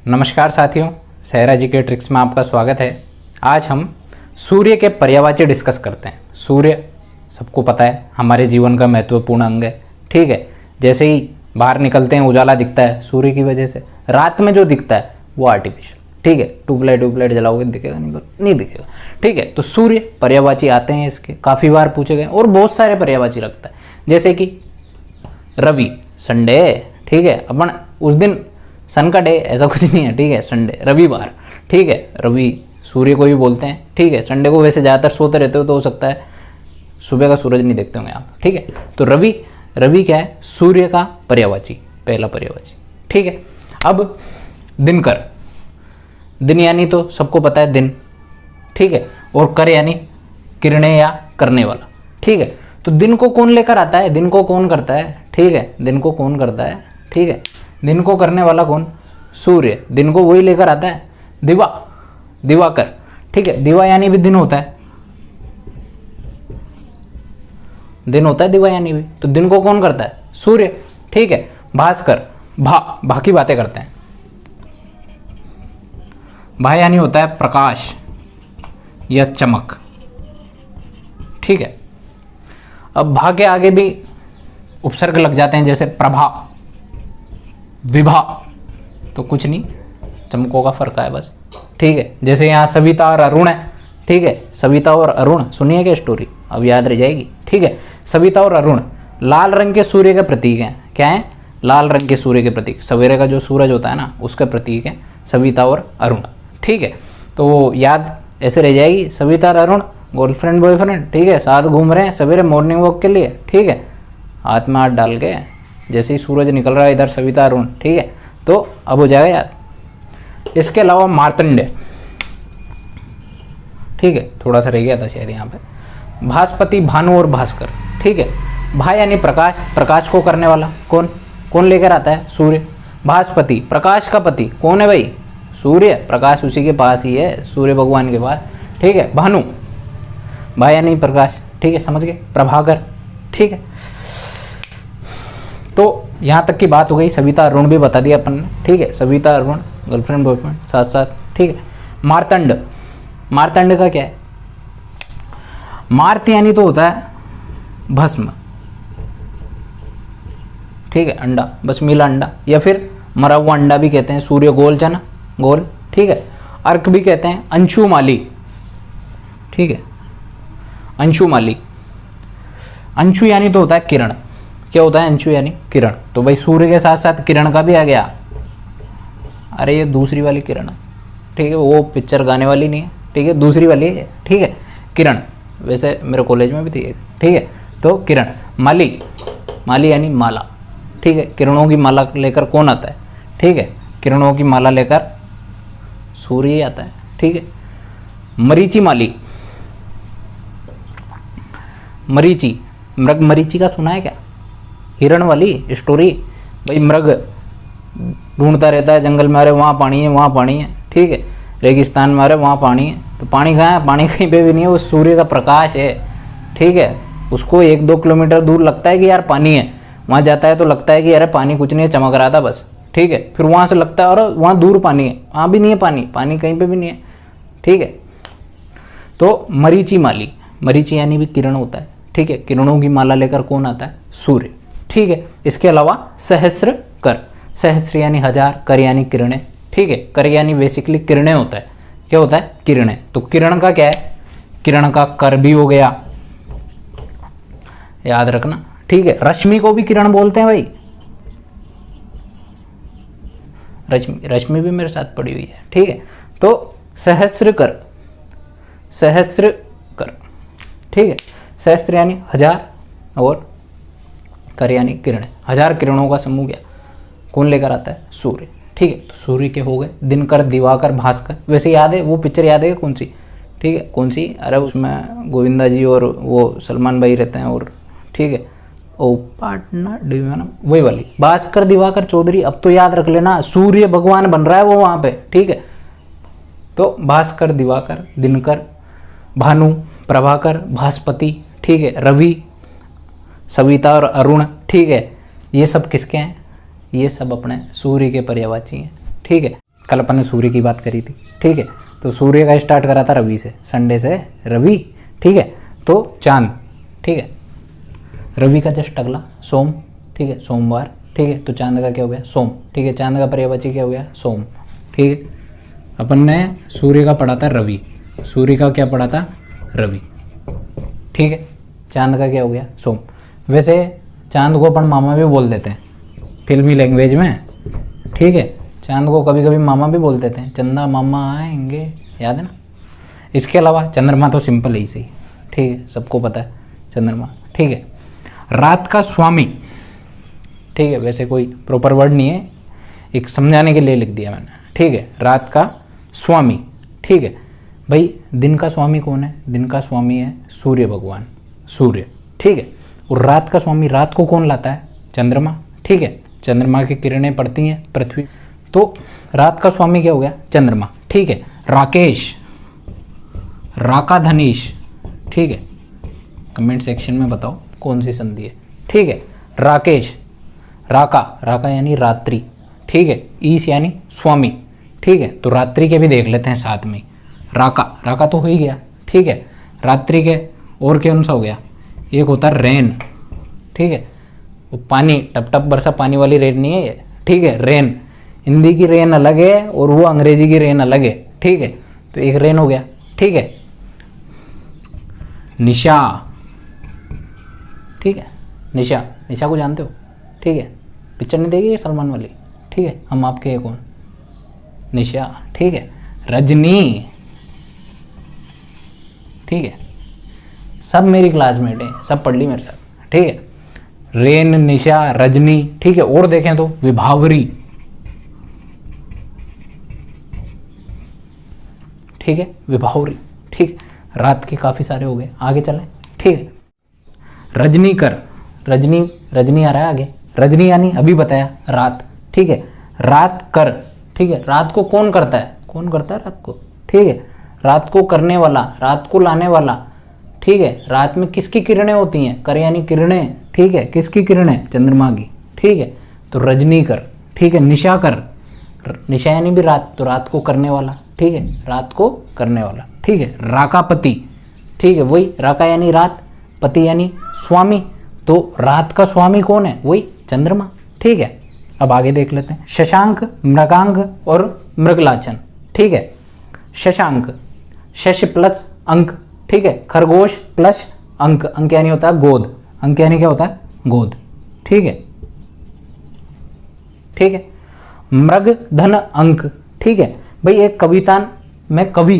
नमस्कार साथियों, सहरा जी के ट्रिक्स में आपका स्वागत है। आज हम सूर्य के पर्यायवाची डिस्कस करते हैं। सूर्य सबको पता है हमारे जीवन का महत्वपूर्ण अंग है, ठीक है। जैसे ही बाहर निकलते हैं उजाला दिखता है सूर्य की वजह से। रात में जो दिखता है वो आर्टिफिशियल, ठीक है। ट्यूबलाइट जलाओगे दिखेगा नहीं दिखेगा, ठीक है। तो सूर्य पर्यायवाची आते हैं इसके, काफ़ी बार पूछे गए और बहुत सारे पर्यायवाची रखता है। जैसे कि रवि, संडे, ठीक है। अपन उस दिन सन का डे ऐसा कुछ नहीं है, ठीक है। संडे, रविवार, ठीक है। रवि सूर्य को भी बोलते हैं, ठीक है। संडे को वैसे ज़्यादातर सोते रहते हो तो हो सकता है सुबह का सूरज नहीं देखते होंगे आप, ठीक है। तो रवि क्या है? सूर्य का पर्यायवाची, पहला पर्यायवाची, ठीक है। अब दिनकर, दिन यानी तो सबको पता है दिन, ठीक है। और कर यानी किरणें या करने वाला, ठीक है। तो दिन को कौन लेकर आता है? दिन को कौन करता है? ठीक है, दिन को कौन करता है? ठीक है, दिन को करने वाला कौन? सूर्य। दिन को वही लेकर आता है। दिवाकर, ठीक है। दिवा यानी भी दिन होता है, दिन होता है दिवा यानी भी। तो दिन को कौन करता है? सूर्य, ठीक है। भास्कर, भा की बातें करते हैं। भा यानी होता है प्रकाश या चमक, ठीक है। अब भा के आगे भी उपसर्ग लग जाते हैं, जैसे प्रभा, विभा, तो कुछ नहीं, चमकों का फर्क है बस, ठीक है। जैसे यहाँ सविता और अरुण है, ठीक है। सविता और अरुण सुनिए क्या स्टोरी, अब याद रह जाएगी, ठीक है। सविता और अरुण लाल रंग के सूर्य के प्रतीक हैं। क्या है? लाल रंग के सूर्य के प्रतीक। सवेरे का जो सूरज होता है ना, उसका प्रतीक है सविता और अरुण, ठीक है। तो याद ऐसे रह जाएगी, सविता और अरुण गर्लफ्रेंड बॉयफ्रेंड, ठीक है। साथ घूम रहे हैं सवेरे मॉर्निंग वॉक के लिए, ठीक है। हाथ में हाथ डाल के जैसे ही सूरज निकल रहा है इधर सविता अरुण, ठीक है। तो अब हो जाएगा याद। इसके अलावा मार्तंड, ठीक है, थोड़ा सा रह गया था शायद यहाँ पे। भास्पति, भानु और भास्कर, ठीक है। भा यानी प्रकाश, प्रकाश को करने वाला कौन लेकर आता है? सूर्य। भास्पति, प्रकाश का पति कौन है भाई? सूर्य। प्रकाश उसी के पास ही है, सूर्य भगवान के पास, ठीक है। भानु, भा यानी प्रकाश, ठीक है, समझ गए। प्रभाकर, ठीक है। तो यहाँ तक की बात हो गई। सविता अरुण भी बता दिया अपन ने, ठीक है। सविता अरुण गर्लफ्रेंड बॉयफ्रेंड साथ साथ, ठीक है। मार्तंड का क्या है? मार्त यानी तो होता है भस्म, ठीक है। अंडा, बस मिला अंडा, या फिर मरा हुआ अंडा भी कहते हैं। सूर्य गोल चना, गोल, ठीक है। अर्क भी कहते हैं। अंशुमाली, ठीक है। अंशुमाली, अंशु यानी तो होता है किरण। क्या होता है? अंशु यानी किरण। तो भाई सूर्य के साथ साथ किरण का भी आ गया। अरे ये दूसरी वाली किरण है, ठीक है, वो पिक्चर गाने वाली नहीं है, ठीक है, दूसरी वाली है, ठीक है। किरण वैसे मेरे कॉलेज में भी थी, ठीक है। तो किरण, माली यानी माला, ठीक है। किरणों की माला लेकर कौन आता है? ठीक है, किरणों की माला लेकर सूर्य ही आता है, ठीक है। मरीची माली, मरीची, मृग मरीची का सुना है क्या? हिरण वाली स्टोरी। भाई मृग ढूंढता रहता है जंगल में, अरे वहाँ पानी है, वहाँ पानी है, ठीक है। रेगिस्तान में, अरे वहाँ पानी है, तो पानी कहाँ है? पानी कहीं पे भी नहीं है, वो सूर्य का प्रकाश है, ठीक है। उसको 1-2 किलोमीटर दूर लगता है कि यार पानी है, वहाँ जाता है तो लगता है कि अरे पानी कुछ नहीं है, चमक रहा था बस, ठीक है। फिर वहाँ से लगता है और वहाँ दूर पानी है, वहाँ भी नहीं है पानी कहीं पर भी नहीं है, ठीक है। तो मरीची माली, मरीची यानी भी किरण होता है, ठीक है। किरणों की माला लेकर कौन आता है? सूर्य, ठीक है। इसके अलावा सहस्र कर, सहस्र यानी हजार, कर यानी किरणें, ठीक है। कर यानी बेसिकली किरणें होता है। क्या होता है? किरणें। तो किरण का क्या है? किरण का कर भी हो गया, याद रखना, ठीक है। रश्मि को भी किरण बोलते हैं भाई। रश्मि भी मेरे साथ पड़ी हुई है, ठीक है। तो सहस्र कर, ठीक है। सहस्त्र यानी हजार और कर यानी किरणें, हजार किरणों का समूह क्या कौन लेकर आता है? सूर्य, ठीक है। तो सूर्य के हो गए दिनकर, दिवाकर, भास्कर। वैसे याद है वो पिक्चर, याद है कौन सी? ठीक है, कौन सी? अरे उसमें गोविंदा जी और वो सलमान भाई रहते हैं, और ठीक है, ओ पार्टनर डिवीजन, वही वाली। भास्कर, दिवाकर, चौधरी, अब तो याद रख लेना, सूर्य भगवान बन रहा है वो वहाँ पे, ठीक है। तो भास्कर, दिवाकर, दिनकर, भानु, प्रभाकर, भास्पति, ठीक है, रवि, सविता और अरुण, ठीक है। ये सब किसके हैं? ये सब अपने सूर्य के पर्यायवाची हैं, ठीक है। कल अपन ने सूर्य की बात करी थी, ठीक है। तो सूर्य का स्टार्ट करा था रवि से, संडे से रवि, ठीक है। तो चांद, ठीक है, रवि का जस्ट अगला सोम, ठीक है, सोमवार, ठीक है। तो चांद का क्या हो गया, सोम, ठीक है। चांद का पर्यायवाची क्या हो गया, सोम, ठीक है। अपन ने सूर्य का पढ़ा था रवि, सूर्य का क्या पढ़ा था, रवि, ठीक है। चांद का क्या हो गया, सोम। वैसे चांद को अपन मामा भी बोल देते हैं फिल्मी लैंग्वेज में, ठीक है। चांद को कभी कभी मामा भी बोल देते हैं, चंदा मामा आएंगे, याद है ना। इसके अलावा चंद्रमा तो सिंपल ही सही, ठीक है, सबको पता है चंद्रमा, ठीक है। रात का स्वामी, ठीक है, वैसे कोई प्रॉपर वर्ड नहीं है, एक समझाने के लिए लिख दिया मैंने, ठीक है। रात का स्वामी, ठीक है। भाई दिन का स्वामी कौन है, दिन का स्वामी है सूर्य भगवान, सूर्य, ठीक है। और रात का स्वामी, रात को कौन लाता है, चंद्रमा, ठीक है। चंद्रमा की किरणें पड़ती हैं पृथ्वी, तो रात का स्वामी क्या हो गया, चंद्रमा, ठीक है। राकेश, राका धनीश, ठीक है। कमेंट सेक्शन में बताओ कौन सी संधि है, ठीक है। राकेश, राका, राका यानी रात्रि, ठीक है। ईश यानी स्वामी, ठीक है। तो रात्रि के भी देख लेते हैं साथ में, राका, राका तो हो ही गया, ठीक है। रात्रि के और कौन सा हो गया, एक होता है रेन, ठीक है। वो पानी, टप टप बरसा पानी वाली रेन नहीं है ये, ठीक है, रेन। हिंदी की रेन अलग है और वो अंग्रेजी की रेन अलग है, ठीक है। तो एक रेन हो गया, ठीक है। निशा, ठीक है, निशा, निशा को जानते हो, ठीक है। पिक्चर नहीं देखी सलमान वाली, ठीक है, हम आपके हैं कौन, निशा, ठीक है। रजनी, ठीक है, सब मेरी क्लासमेट हैं, सब पढ़ ली मेरे साथ, ठीक है। रेन, निशा, रजनी, ठीक है। और देखें तो विभावरी, ठीक है, विभावरी, ठीक। रात के काफी सारे हो गए, आगे चलें, ठीक है। रजनीकर, रजनी, रजनी आ रहा है आगे, रजनी यानी अभी बताया रात, ठीक है। रात कर, ठीक है। रात को कौन करता है, कौन करता है रात को, ठीक है। रात को करने वाला, रात को लाने वाला, ठीक है। रात में किसकी किरणें होती हैं, कर यानी किरणें, ठीक है। किसकी किरणें, चंद्रमा की, ठीक है। तो रजनी कर, ठीक है। निशा कर, निशा यानी भी रात, तो रात को करने वाला, ठीक है, रात को करने वाला, ठीक है। राकापति, ठीक है, वही राका यानी रात, पति यानी स्वामी, तो रात का स्वामी कौन है, वही चंद्रमा, ठीक है। अब आगे देख लेते हैं, शशांक, मृगांक और मृगलाचन, ठीक है। शशांक, शश प्लस अंक, ठीक है। खरगोश प्लस अंक, अंक यानी होता है गोद, अंक यानी क्या होता है, गोद, ठीक है, ठीक है। मृग धन अंक, ठीक है। भाई एक कविता में कवि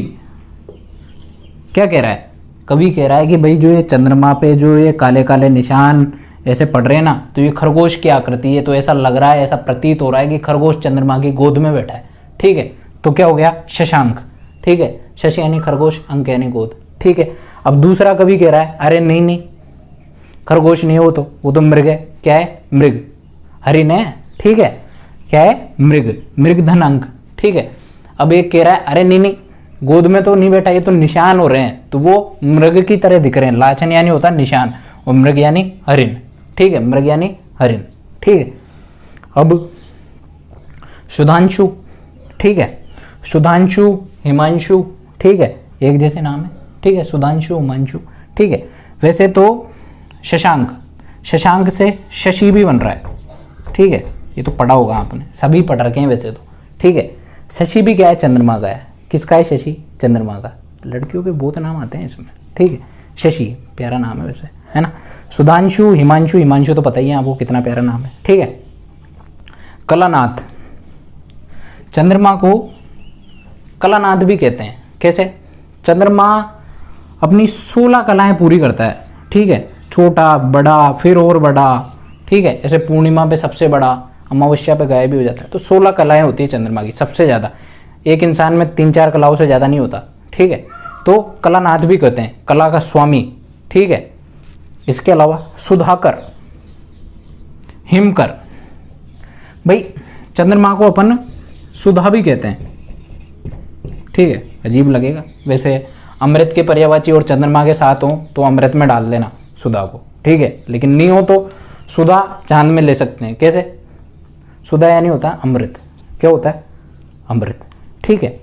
क्या कह रहा है, कवि कह रहा है कि भाई जो ये चंद्रमा पे जो ये काले काले निशान ऐसे पड़ रहे हैं ना, तो ये खरगोश की आकृति है, तो ऐसा लग रहा है, ऐसा प्रतीत हो रहा है कि खरगोश चंद्रमा की गोद में बैठा है, ठीक है। तो क्या हो गया, शशांक, ठीक है। शश यानी खरगोश, अंक यानी गोद, ठीक है। अब दूसरा कवि कह रहा है, अरे नहीं नहीं, खरगोश नहीं हो, तो वो तो मृग है, क्या है, मृग, हरिण है, ठीक है। क्या है, मृग, मृग धन अंक, ठीक है। अब एक कह रहा है, अरे नहीं नहीं, गोद में तो नहीं बैठा, ये तो निशान हो रहे हैं, तो वो मृग की तरह दिख रहे हैं। लाचन यानी होता है निशान, और मृग यानी हरिण, ठीक है, मृग यानी हरिण, ठीक है। अब सुधांशु, ठीक है। सुधांशु, हिमांशु, ठीक है, एक जैसे नाम है, ठीक है। सुधांशु, हिमांशु, ठीक है। वैसे तो शशांक, शशांक से शशि भी बन रहा है, ठीक है। ये तो पढ़ा होगा आपने, सभी पढ़ रखे हैं वैसे तो, ठीक है। शशि भी क्या है, चंद्रमा का है, किसका है, शशि, चंद्रमा का। लड़कियों के बहुत नाम आते हैं इसमें, ठीक है। शशि प्यारा नाम है वैसे, है ना। सुधांशु, हिमांशु, हिमांशु तो पता ही है आपको कितना प्यारा नाम है, ठीक है। कलानाथ, चंद्रमा को कलानाथ भी कहते हैं, कैसे, चंद्रमा अपनी 16 कलाएं पूरी करता है, ठीक है। छोटा, बड़ा, फिर और बड़ा, ठीक है। ऐसे पूर्णिमा पे सबसे बड़ा, अमावस्या पे गायब भी हो जाता है, तो 16 कलाएं होती है चंद्रमा की, सबसे ज़्यादा। एक इंसान में 3-4 कलाओं से ज़्यादा नहीं होता, ठीक है। तो कलानाथ भी कहते हैं, कला का स्वामी, ठीक है। इसके अलावा सुधाकर, हिमकर, भाई चंद्रमा को अपन सुधा भी कहते हैं, ठीक है। अजीब लगेगा वैसे, अमृत के पर्यायवाची और चंद्रमा के साथ हो तो अमृत में डाल देना सुधा को, ठीक है। लेकिन नहीं हो तो सुधा चांद में ले सकते हैं, कैसे, सुधा यानी होता है अमृत, क्या होता है, अमृत, ठीक है।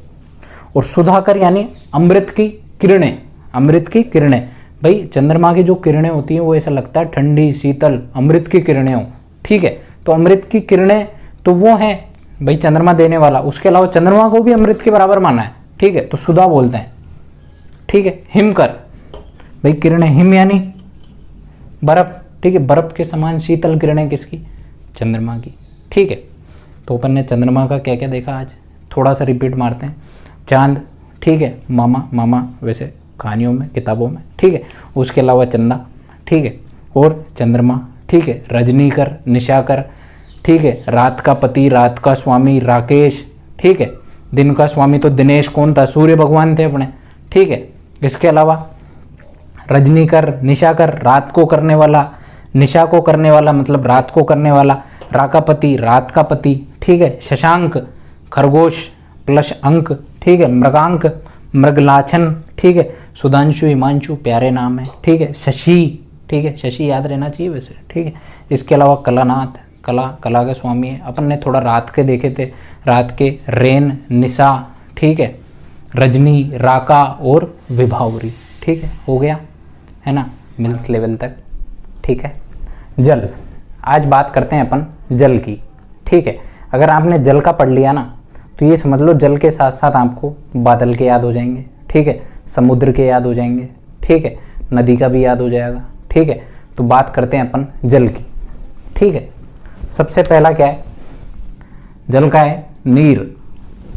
और सुधाकर यानी अमृत की किरणें, अमृत की किरणें। भाई चंद्रमा की जो किरणें होती हैं वो ऐसा लगता है ठंडी शीतल अमृत की किरणें हो, ठीक है। तो अमृत की किरणें तो वो हैं भाई चंद्रमा देने वाला, उसके अलावा चंद्रमा को भी अमृत के बराबर माना है, ठीक है। तो सुधा बोलते हैं, ठीक है। हिमकर, भाई किरणें, हिम यानी बर्फ, ठीक है। बर्फ के समान शीतल किरणें किसकी? चंद्रमा की, ठीक है। तो अपन ने चंद्रमा का क्या क्या देखा आज, थोड़ा सा रिपीट मारते हैं। चांद, ठीक है। मामा, मामा वैसे कहानियों में किताबों में, ठीक है। उसके अलावा चंदा, ठीक है। और चंद्रमा, ठीक है। रजनीकर, निशाकर, ठीक है। रात का पति, रात का स्वामी राकेश, ठीक है। दिन का स्वामी तो दिनेश कौन था? सूर्य भगवान थे अपने, ठीक है। इसके अलावा रजनीकर, निशाकर रात को करने वाला, निशा को करने वाला मतलब रात को करने वाला, राकापति रात का पति, ठीक है। शशांक खरगोश प्लस अंक, ठीक है। मृगांक मृगलाछन, ठीक है। सुधांशु हिमांशु प्यारे नाम है, ठीक है। शशि, ठीक है। शशि याद रहना चाहिए वैसे, ठीक है। इसके अलावा कलानाथ, कला, कला के स्वामी है। अपन ने थोड़ा रात के देखे थे, रात के रेन, निशा, ठीक है। रजनी, राका और विभावरी, ठीक है। हो गया है ना मिल्स लेवल तक, ठीक है। जल, आज बात करते हैं अपन जल की, ठीक है। अगर आपने जल का पढ़ लिया ना तो ये समझ लो जल के साथ साथ आपको बादल के याद हो जाएंगे, ठीक है। समुद्र के याद हो जाएंगे, ठीक है। नदी का भी याद हो जाएगा, ठीक है। तो बात करते हैं अपन जल की, ठीक है। सबसे पहला क्या है? जल का है नीर,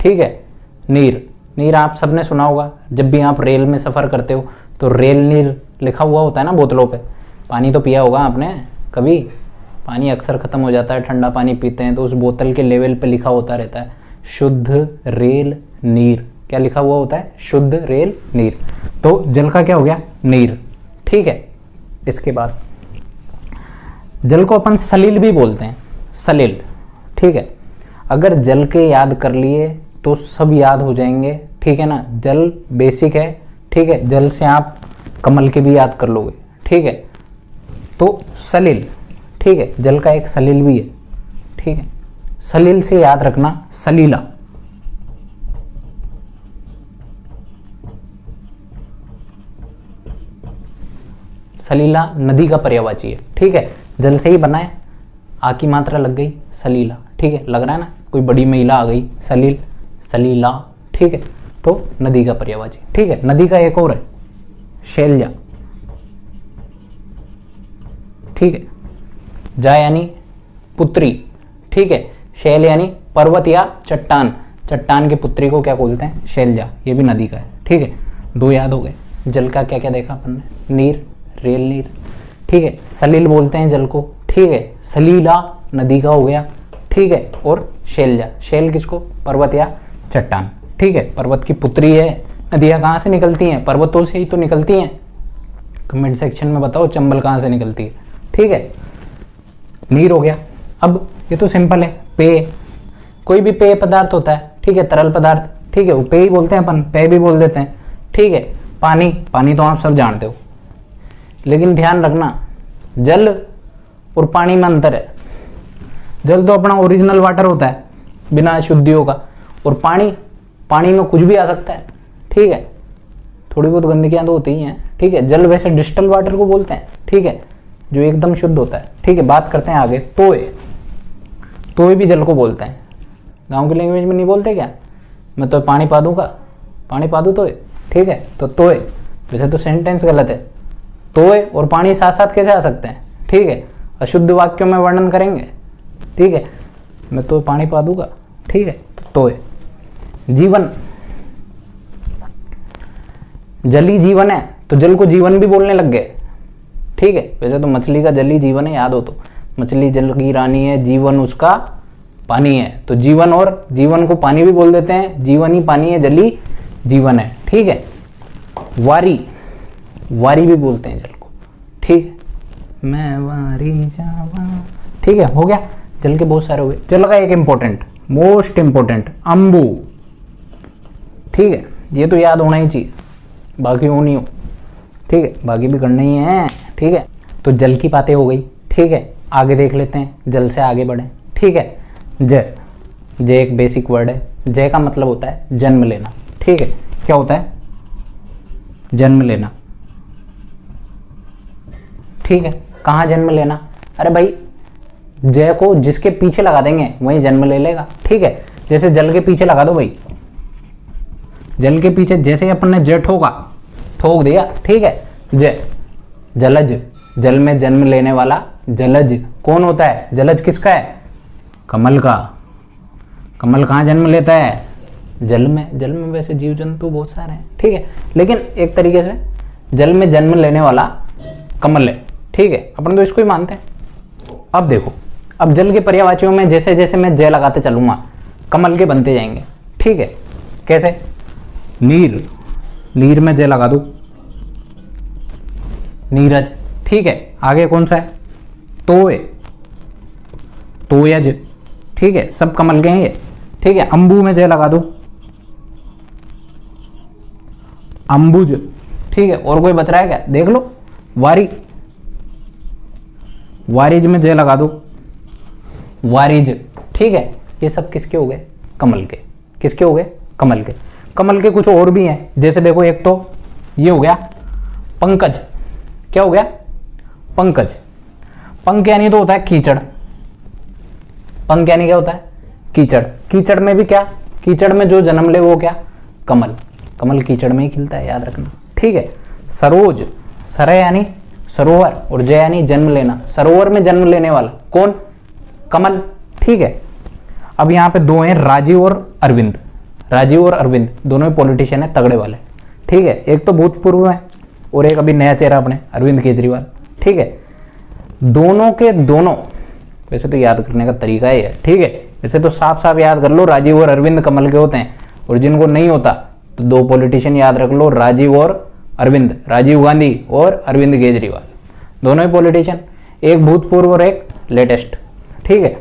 ठीक है। नीर, नीर आप सबने सुना होगा, जब भी आप रेल में सफ़र करते हो तो रेल नीर लिखा हुआ होता है ना बोतलों पे। पानी तो पिया होगा आपने कभी, पानी अक्सर ख़त्म हो जाता है, ठंडा पानी पीते हैं तो उस बोतल के लेवल पे लिखा होता रहता है शुद्ध रेल नीर। क्या लिखा हुआ होता है? शुद्ध रेल नीर। तो जल का क्या हो गया? नीर, ठीक है। इसके बाद जल को अपन सलील भी बोलते हैं, सलील, ठीक है। अगर जल के याद कर लिए तो सब याद हो जाएंगे, ठीक है ना। जल बेसिक है, ठीक है। जल से आप कमल के भी याद कर लोगे, ठीक है। तो सलील, ठीक है। जल का एक सलील भी है, ठीक है। सलील से याद रखना सलीला, सलीला नदी का पर्यायवाची है, ठीक है। जल से ही बना है, आ की मात्रा लग गई सलीला, ठीक है। लग रहा है ना कोई बड़ी महिला आ गई, सलील, सलीला, ठीक है। तो नदी का पर्यायवाची, ठीक है। नदी का एक और है शैलजा, ठीक है। जा यानी पुत्री, ठीक है। शैल यानी पर्वत या चट्टान, चट्टान की पुत्री को क्या बोलते हैं? शैलजा। ये भी नदी का है, ठीक है। दो याद हो गए। जल का क्या क्या देखा अपन ने? नीर, रेल नीर, ठीक है। सलील बोलते हैं जल को, ठीक है। सलीला नदी का हो गया, ठीक है। और शैलजा, शैल किसको? पर्वत या चट्टान, ठीक है। पर्वत की पुत्री है। नदियाँ कहाँ से निकलती हैं? पर्वतों से ही तो निकलती हैं। कमेंट सेक्शन में बताओ चंबल कहाँ से निकलती है, ठीक है। नीर हो गया। अब ये तो सिंपल है, पेय, कोई भी पेय पदार्थ होता है, ठीक है। तरल पदार्थ, ठीक है, वो पेय ही बोलते हैं अपन, पेय भी बोल देते हैं, ठीक है। पानी, पानी तो आप सब जानते हो, लेकिन ध्यान रखना जल और पानी में अंतर है। जल तो अपना ओरिजिनल वाटर होता है बिना अशुद्धियों का, और पानी, पानी में कुछ भी आ सकता है, ठीक है। थोड़ी बहुत गंदगियाँ तो होती ही हैं, ठीक है। जल वैसे डिस्टल वाटर को बोलते हैं, ठीक है, जो एकदम शुद्ध होता है, ठीक है। बात करते हैं आगे तोय, तोय भी जल को बोलते हैं। गांव की लैंग्वेज में नहीं बोलते क्या? मैं तो पानी पा दूंगा, पानी पा दूँ तोय, ठीक है। तो तोय, वैसे तो सेंटेंस गलत है, तोय और पानी साथ साथ कैसे आ सकते हैं, ठीक है। अशुद्ध वाक्यों में वर्णन करेंगे, ठीक है। मैं तो पानी पा दूंगा, ठीक है। तो तोय। जीवन, जल ही जीवन है तो जल को जीवन भी बोलने लग गए, ठीक है। वैसे तो मछली का जल ही जीवन है, याद हो तो, मछली जल की रानी है, जीवन उसका पानी है। तो जीवन और जीवन को पानी भी बोल देते हैं, जीवन ही पानी है, जल ही जीवन है, ठीक है। वारी, वारी भी बोलते हैं जल को, ठीक है। मैं वारी जावा, ठीक है। हो गया, जल के बहुत सारे हो गए। जल का एक इंपॉर्टेंट, मोस्ट इंपॉर्टेंट अम्बु, ठीक है। ये तो याद होना ही चाहिए, बाकी हो नहीं हो, ठीक है। बाकी भी करना ही है, ठीक है। तो जल की बातें हो गई, ठीक है। आगे देख लेते हैं, जल से आगे बढ़े, ठीक है। जय, जय एक बेसिक वर्ड है, जय का मतलब होता है जन्म लेना, ठीक है। क्या होता है? जन्म लेना, ठीक है। कहाँ जन्म लेना? अरे भाई जय को जिसके पीछे लगा देंगे वही जन्म ले लेगा, ठीक है। जैसे जल के पीछे लगा दो भाई, जल के पीछे जैसे ही अपन ने जय ठोक दिया, ठीक है। जय, जलज, जल में जन्म लेने वाला जलज कौन होता है? जलज किसका है? कमल का। कमल कहाँ जन्म लेता है? जल में। जल में वैसे जीव जंतु बहुत सारे हैं, ठीक है, लेकिन एक तरीके से जल में जन्म लेने वाला कमल है, ठीक है। अपन तो इसको ही मानते हैं। अब देखो, अब जल के पर्यायवाचियों में जैसे जैसे मैं जय लगाते चलूंगा कमल के बनते जाएंगे, ठीक है। कैसे? नीर, नीर में जय लगा दो, नीरज, ठीक है। आगे कौन सा है? तोय, तोयज, ठीक है। सब कमल के हैं ये, ठीक है। अंबु में जय लगा दो, अंबुज, ठीक है। और कोई बच रहा है क्या? देख लो। वारी, वारिज में जय लगा दो, वारिज, ठीक है। ये सब किसके हो गए? कमल के। किसके हो गए? कमल के। कमल के कुछ और भी हैं, जैसे देखो एक तो ये हो गया पंकज। क्या हो गया? पंकज। पंक यानी तो होता है कीचड़। पंक यानी क्या होता है? कीचड़। कीचड़ में भी क्या? कीचड़ में जो जन्म ले वो क्या? कमल। कमल कीचड़ में ही खिलता है, याद रखना, ठीक है। सरोज, सर यानी सरोवर और जय यानी जन्म लेना। सरोवर में जन्म लेने वाला कौन? कमल, ठीक है। अब यहाँ पे दो हैं, राजीव और अरविंद। राजीव और अरविंद दोनों ही पॉलिटिशियन है, तगड़े वाले, ठीक है। एक तो भूतपूर्व है और एक अभी नया चेहरा अपने अरविंद केजरीवाल, ठीक है। दोनों के दोनों, वैसे तो याद करने का तरीका ही है, ठीक है। वैसे तो साफ साफ याद कर लो, राजीव और अरविंद कमल के होते हैं। और जिनको नहीं होता तो दो पॉलिटिशियन याद रख लो, राजीव और अरविंद, राजीव गांधी और अरविंद केजरीवाल, दोनों ही पॉलिटिशियन, एक भूतपूर्व और एक लेटेस्ट, ठीक है।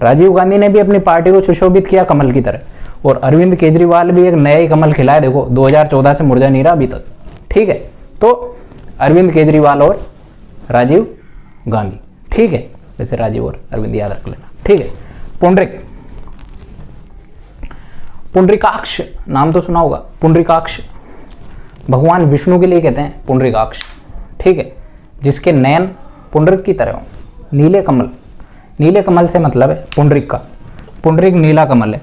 राजीव गांधी ने भी अपनी पार्टी को सुशोभित किया कमल की तरह, और अरविंद केजरीवाल भी एक नया ही कमल खिलाया, देखो 2014 से मुरझा नहीं रहा अभी तक, ठीक है। तो अरविंद केजरीवाल और राजीव गांधी, ठीक है। वैसे राजीव और अरविंद याद रख लेना, ठीक है। पुंडरिक, पुंडरीकाक्ष नाम तो सुना होगा। पुंडरीकाक्ष भगवान विष्णु के लिए कहते हैं पुंडरीकाक्ष, ठीक है। जिसके नयन पुंडरिक की तरह हो, नीले कमल। नीले कमल से मतलब है पुंडरिक का, पुंडरिक नीला कमल है,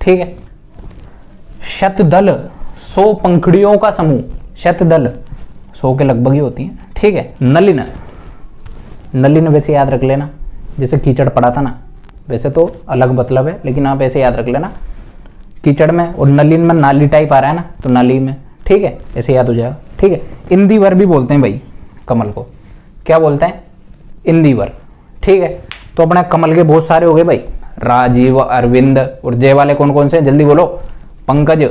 ठीक है। शतदल, 100 पंखुड़ियों का समूह। शतदल 100 के लगभग ही होती हैं, ठीक है। नलिन, नलिन वैसे याद रख लेना, जैसे कीचड़ पड़ा था ना, वैसे तो अलग मतलब है, लेकिन आप ऐसे याद रख लेना कीचड़ में, और नलिन में नाली टाइप आ रहा है ना, तो नाली में, ठीक है, ऐसे याद हो जाएगा, ठीक है। इंदिवर भी बोलते हैं भाई कमल को, क्या बोलते हैं? इंदिवर, ठीक है। तो अपने कमल के बहुत सारे हो गए भाई, राजीव, अरविंद, और जय वाले कौन कौन से हैं? जल्दी बोलो। पंकज,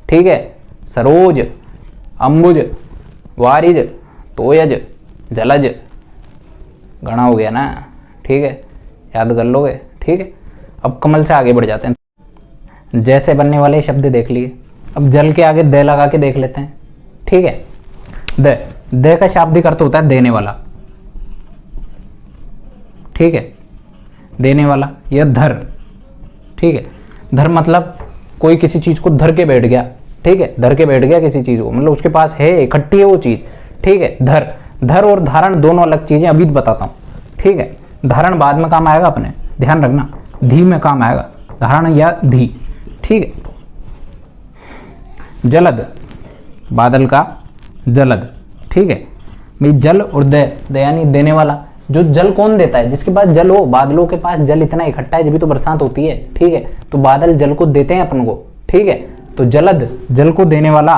ठीक है, सरोज, अंबुज, वारिज, तोयज, जलज, गणा हो गया ना, ठीक है, याद कर लोगे, ठीक है। अब कमल से आगे बढ़ जाते हैं, जैसे बनने वाले शब्द देख लिए। अब जल के आगे दे लगा के देख लेते हैं, ठीक है। दे, दे का शाब्दिक अर्थ होता है देने वाला, ठीक है, देने वाला। यह धर, ठीक है। धर मतलब कोई किसी चीज को धर के बैठ गया, ठीक है, धर के बैठ गया किसी चीज को, मतलब उसके पास है, इकट्ठी है वो चीज, ठीक है। धर, धर और धारण दोनों अलग चीजें, अभी बताता हूं, ठीक है। धारण बाद में काम आएगा, अपने ध्यान रखना, धी में काम आएगा, धारण या धी, ठीक है। जलद, बादल का जलद, ठीक है। भाई जल और दे, यानी देने वाला। जो जल कौन देता है? जिसके पास जल हो, बादलों के पास जल इतना इकट्ठा है जब भी तो बरसात होती है, ठीक है। तो बादल जल को देते हैं अपन को, ठीक है। तो जलद, जल को देने वाला,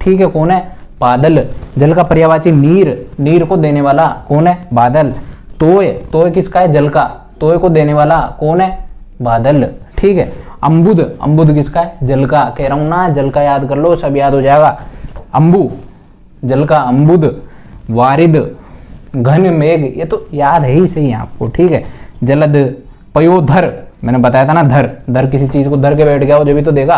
ठीक है, कौन है? बादल। जल का पर्यायवाची नीर, नीर को देने वाला कौन है? बादल। तोय, तोय किसका है? जल का। तोय को देने वाला कौन है? बादल, ठीक है। अंबुद, अंबुद किसका है? जल का। कह रहा हूं ना, जल का याद कर लो, सब याद हो जाएगा। अंबु, जल का। अंबुद, वारिद, घन मेघ, ये तो याद है ही सही आपको, ठीक है। जलद, पयोधर, मैंने बताया था ना, धर, धर किसी चीज को धर के बैठ गया हो जब भी तो देगा,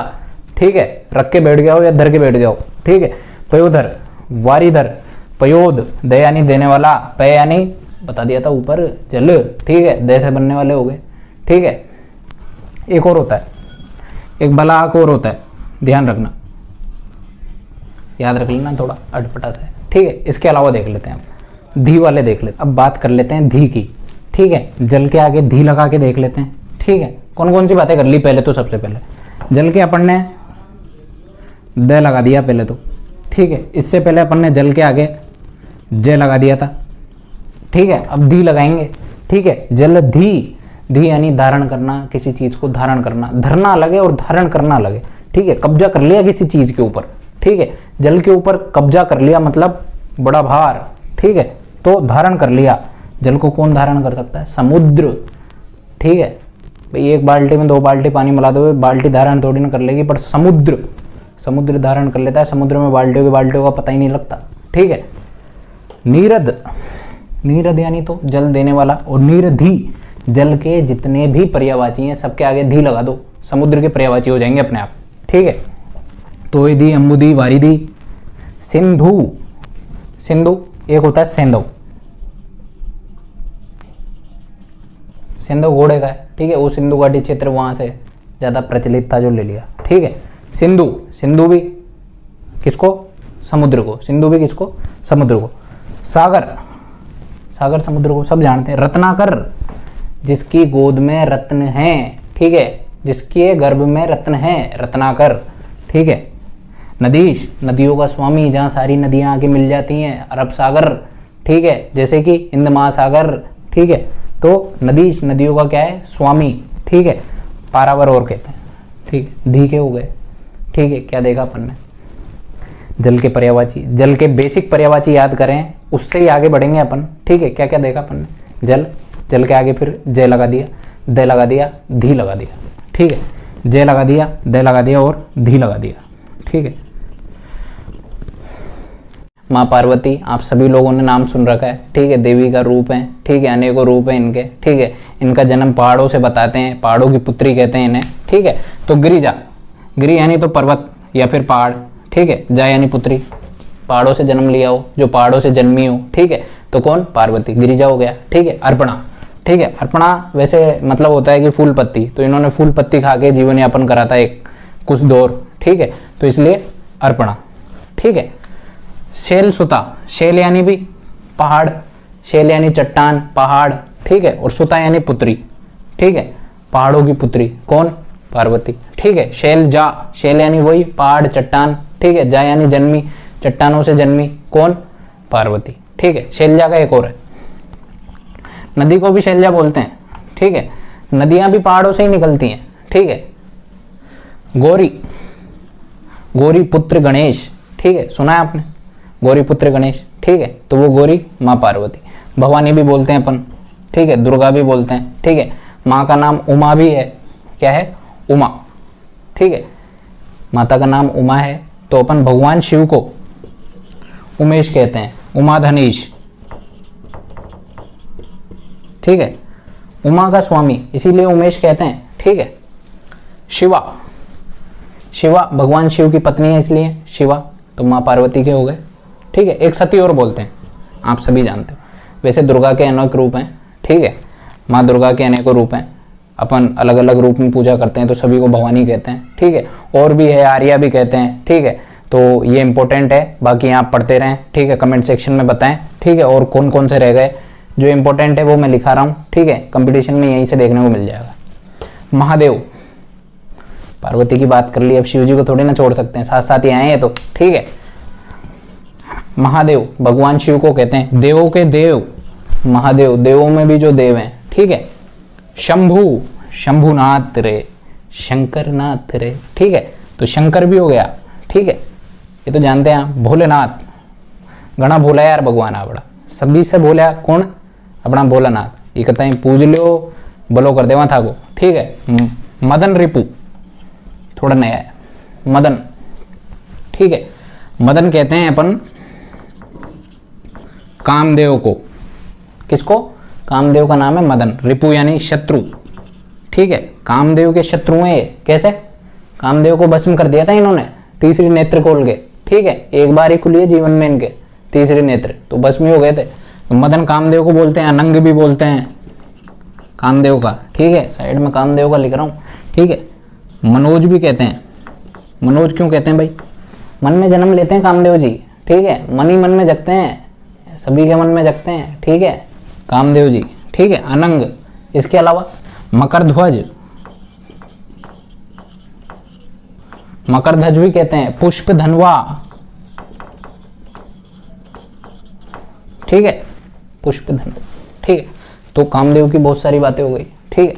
ठीक है, रख के बैठ गया हो या धर के बैठ गया हो, ठीक है। पयोधर, वारीधर, पयोद, दे यानी देने वाला, पय यानी बता दिया था ऊपर जल, ठीक है, दे से बनने वाले हो गए, ठीक है। एक और होता है, एक बलाक और होता है, ध्यान रखना, याद रख लेना, थोड़ा अटपटा सा है, ठीक है। इसके अलावा देख लेते हैं हम धी वाले देख लेते हैं। अब बात कर लेते हैं धी की, ठीक है। जल के आगे धी लगा के देख लेते हैं, ठीक है। कौन कौन सी बातें कर ली पहले तो, सबसे पहले जल के अपन ने द लगा दिया पहले तो, ठीक है। इससे पहले अपन ने जल के आगे ज लगा दिया था, ठीक है। अब धी लगाएंगे, ठीक है। जल धी, धी यानी धारण करना, किसी चीज को धारण करना, धरना अलग है और धारण करना अलग है, ठीक है। कब्जा कर लिया किसी चीज के ऊपर, ठीक है। जल के ऊपर कब्जा कर लिया मतलब बड़ा भार, ठीक है। तो धारण कर लिया, जल को कौन धारण कर सकता है? समुद्र, ठीक है। भाई एक बाल्टी में 2 बाल्टी पानी मिला दो, बाल्टी धारण थोड़ी ना कर लेगी, पर समुद्र, समुद्र धारण कर लेता है। समुद्र में बाल्टियों का पता ही नहीं लगता, ठीक है। नीरद, नीरद यानी तो जल देने वाला, और नीरधी, जल के जितने भी पर्यायवाची हैं सबके आगे धी लगा दो, समुद्र के पर्यायवाची हो जाएंगे अपने आप, ठीक है। तोयदी, अम्बुदी, वारिदी। सिंधु, सिंधु एक होता है सेंधव, सिंधु घोड़े का है, ठीक है। वो सिंधु घाटी क्षेत्र वहां से ज्यादा प्रचलित था जो ले लिया, ठीक है। सिंधु, सिंधु भी किसको? समुद्र को। सिंधु भी किसको? समुद्र को। सागर, सागर समुद्र को सब जानते हैं। रत्नाकर, जिसकी गोद में रत्न है, ठीक है, जिसके गर्भ में रत्न है, रत्नाकर, ठीक है। नदीश, नदियों का स्वामी, जहाँ सारी नदियाँ आके मिल जाती हैं। अरब सागर, ठीक है, जैसे कि हिंद महासागर, ठीक है। तो नदीश, नदियों का क्या है? स्वामी, ठीक है। पारावर और कहते हैं, ठीक है। धी के हो गए, ठीक है। क्या देखा अपन ने? जल के पर्यायवाची, जल के बेसिक पर्यायवाची याद करें, उससे ही आगे बढ़ेंगे अपन, ठीक है। क्या क्या देखा अपन ने? जल, जल के आगे फिर जय लगा दिया, द लगा दिया, धी लगा दिया, ठीक है। जय लगा दिया, द लगा दिया और धी लगा दिया, ठीक है। माँ पार्वती, आप सभी लोगों ने नाम सुन रखा है, ठीक है। देवी का रूप है, ठीक है। अनेकों रूप है इनके, ठीक है। इनका जन्म पहाड़ों से बताते हैं, पहाड़ों की पुत्री कहते हैं इन्हें, ठीक है। तो गिरिजा, गिरि यानी तो पर्वत या फिर पहाड़, ठीक है। जा यानी पुत्री, पहाड़ों से जन्म लिया हो, जो पहाड़ों से जन्मी हो, ठीक है। तो कौन? पार्वती, गिरिजा हो गया, ठीक है। अर्पणा, ठीक है। अर्पणा वैसे मतलब होता है कि फूल पत्ती, तो इन्होंने फूल पत्ती खा के जीवन यापन करा था एक कुछ दौर, ठीक है। तो इसलिए अर्पणा, ठीक है। शैल सुता, शैल यानी भी पहाड़, शैल यानी चट्टान, पहाड़, ठीक है। और सुता यानी पुत्री, ठीक है। पहाड़ों की पुत्री कौन? पार्वती, ठीक है। शैल जा, शैल यानी वही पहाड़, चट्टान, ठीक है। जा यानी जन्मी, चट्टानों से जन्मी, कौन? पार्वती, ठीक है। शैलजा का एक और है, नदी को भी शैलजा बोलते हैं, ठीक है। नदियां भी पहाड़ों से ही निकलती हैं, ठीक है। गौरी, गौरी पुत्र गणेश, ठीक है, सुना है आपने? गौरी पुत्र गणेश, ठीक है। तो वो गौरी माँ पार्वती। भवानी भी बोलते हैं अपन, ठीक है। दुर्गा भी बोलते हैं, ठीक है। माँ का नाम उमा भी है, क्या है? उमा, ठीक है। माता का नाम उमा है, तो अपन भगवान शिव को उमेश कहते हैं, उमाधनीश, ठीक है। उमा का स्वामी, इसीलिए उमेश कहते हैं, ठीक है। शिवा, शिवा भगवान शिव की पत्नी है, इसलिए शिवा, तो माँ पार्वती के हो गए, ठीक है। एक सती और बोलते हैं, आप सभी जानते हो। वैसे दुर्गा के अनेक रूप हैं, ठीक है। माँ दुर्गा के अनेकों रूप हैं, अपन अलग अलग रूप में पूजा करते हैं, तो सभी को भवानी कहते हैं, ठीक है। और भी है, आर्या भी कहते हैं, ठीक है। तो ये इंपॉर्टेंट है, बाकी आप पढ़ते रहें, ठीक है। कमेंट सेक्शन में बताएं, ठीक है। और कौन कौन से रह गए, जो इंपॉर्टेंट है वो मैं लिखा रहा हूँ, ठीक है। कंपटीशन में यहीं से देखने को मिल जाएगा। महादेव, पार्वती की बात कर ली, अब शिव जी को थोड़ी ना छोड़ सकते हैं, साथ साथ ही आए हैं तो, ठीक है। महादेव भगवान शिव को कहते हैं, देवों के देव महादेव, देवों में भी जो देव हैं, ठीक है। शंभु, शंभुनाथ रे, शंकरनाथ रे, ठीक है। तो शंकर भी हो गया, ठीक है। ये तो जानते हैं आप। भोलेनाथ, घना भोला यार भगवान आपड़ा, सभी से भोला कौन? अपना भोलानाथ। ये कहते हैं पूज लो बलो कर देवा था को, ठीक है। मदन रिपु, थोड़ा नया है, मदन, ठीक है। मदन कहते हैं अपन कामदेव को, किसको? कामदेव का नाम है मदन। रिपु यानी शत्रु, ठीक है। कामदेव के शत्रु हैं ये, कैसे? कामदेव को भस्म कर दिया था इन्होंने, तीसरी नेत्र खोल के, ठीक है। एक बार ही खुली है जीवन में इनके तीसरी नेत्र, तो भस्म हो गए थे। तो मदन कामदेव को बोलते हैं, अनंग भी बोलते हैं कामदेव का, ठीक है। साइड में कामदेव का लिख रहा हूँ, ठीक है। मनोज भी कहते हैं। मनोज क्यों कहते हैं भाई? मन में जन्म लेते हैं कामदेव जी, ठीक है, मन ही मन में जगते हैं, सभी के मन में जगते हैं, ठीक है, कामदेव जी, ठीक है। अनंग, इसके अलावा मकरध्वज, मकरध्वज भी कहते हैं। पुष्प धनवा, ठीक है, पुष्प धनवा, ठीक है। तो कामदेव की बहुत सारी बातें हो गई, ठीक है।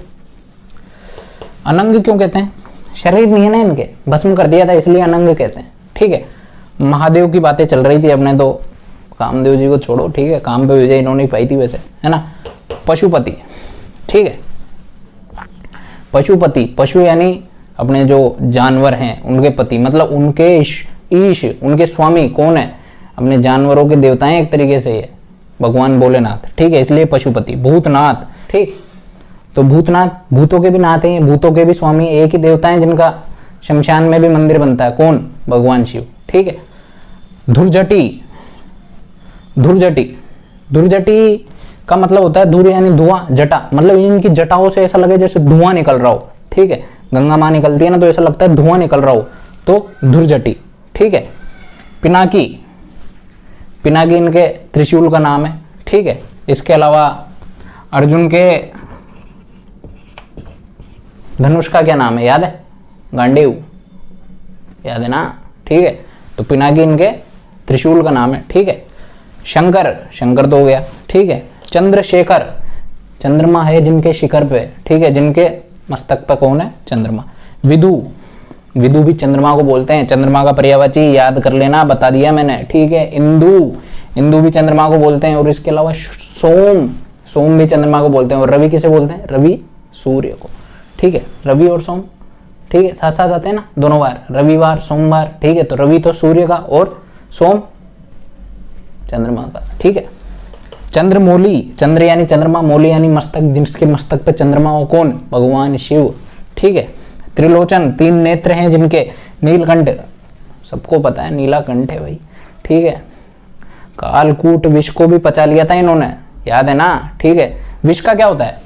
अनंग क्यों कहते हैं? शरीर नहीं है ना इनके, भस्म कर दिया था इसलिए अनंग कहते हैं, ठीक है। महादेव की बातें चल रही थी अपने, तो कामदेव जी को छोड़ो, ठीक है, काम पे विजय इन्होंने पाई थी वैसे, है ना। पशुपति, ठीक है, पशुपति, पशु यानी अपने जो जानवर हैं उनके पति, मतलब उनके ईश, उनके स्वामी कौन है? अपने जानवरों के देवता हैं एक तरीके से ये भगवान भोलेनाथ, ठीक है, इसलिए पशुपति। भूतनाथ, ठीक, तो भूतनाथ, भूतों के भी नाथ हैं, भूतों के भी स्वामी, एक ही देवता हैं जिनका शमशान में भी मंदिर बनता है, कौन? भगवान शिव, ठीक है। धुर्जटी, धुर्जटी, धुर्जटी का मतलब होता है धूर यानी धुआं, जटा मतलब इनकी जटाओं से ऐसा लगे जैसे धुआं निकल रहा हो, ठीक है। गंगा माँ निकलती है ना तो ऐसा लगता है धुआं निकल रहा हो, तो धुर्जटी, ठीक है। पिनाकी, पिनाकी इनके त्रिशूल का नाम है, ठीक है। इसके अलावा अर्जुन के धनुष का क्या नाम है, याद है? गांडीव, याद है ना, ठीक है। तो पिनाकी इनके त्रिशूल का नाम है, ठीक है। शंकर, शंकर तो हो गया, ठीक है। चंद्रशेखर, चंद्रमा है जिनके शिखर पे, ठीक है, जिनके मस्तक पर कौन है? चंद्रमा। विदु, विदु भी चंद्रमा को बोलते हैं, चंद्रमा का पर्यायवाची याद कर लेना, बता दिया मैंने, ठीक है। इंदु, इंदु भी चंद्रमा को बोलते हैं। और इसके अलावा सोम, सोम भी चंद्रमा को बोलते हैं। और रवि किसे बोलते हैं? रवि सूर्य को, ठीक है। रवि और सोम, ठीक है, साथ साथ आते हैं ना दोनों बार, रविवार सोमवार, ठीक है। तो रवि तो सूर्य का और सोम चंद्रमा का, ठीक है। चंद्रमौली, चंद्र यानी चंद्रमा, मौली यानी मस्तक, जिसके मस्तक पे चंद्रमा हो, कौन? भगवान शिव, ठीक है। त्रिलोचन, तीन नेत्र हैं जिनके। नीलकंठ, सबको पता है नीला कंठ है भाई, ठीक है। कालकूट, विष को भी पचा लिया था इन्होंने, याद है ना, ठीक है। विष का क्या होता है?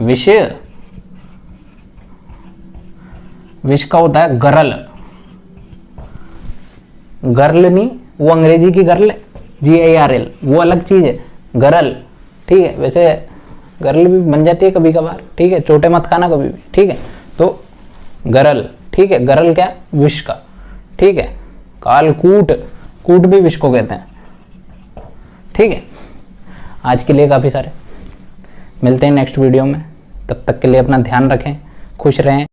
विष, विष का होता है गरल, गर्ल नहीं, वो अंग्रेजी की गर्ल है, GIRL, वो अलग चीज है, गरल, ठीक है। वैसे गरल भी बन जाती है कभी कभार, ठीक है, चोटे मत खाना कभी भी, ठीक है। तो गरल, ठीक है, गरल क्या? विष का, ठीक है। कालकूट, कूट भी विष को कहते हैं, ठीक है। आज के लिए काफी सारे, मिलते हैं नेक्स्ट वीडियो में, तब तक के लिए अपना ध्यान रखें, खुश रहें।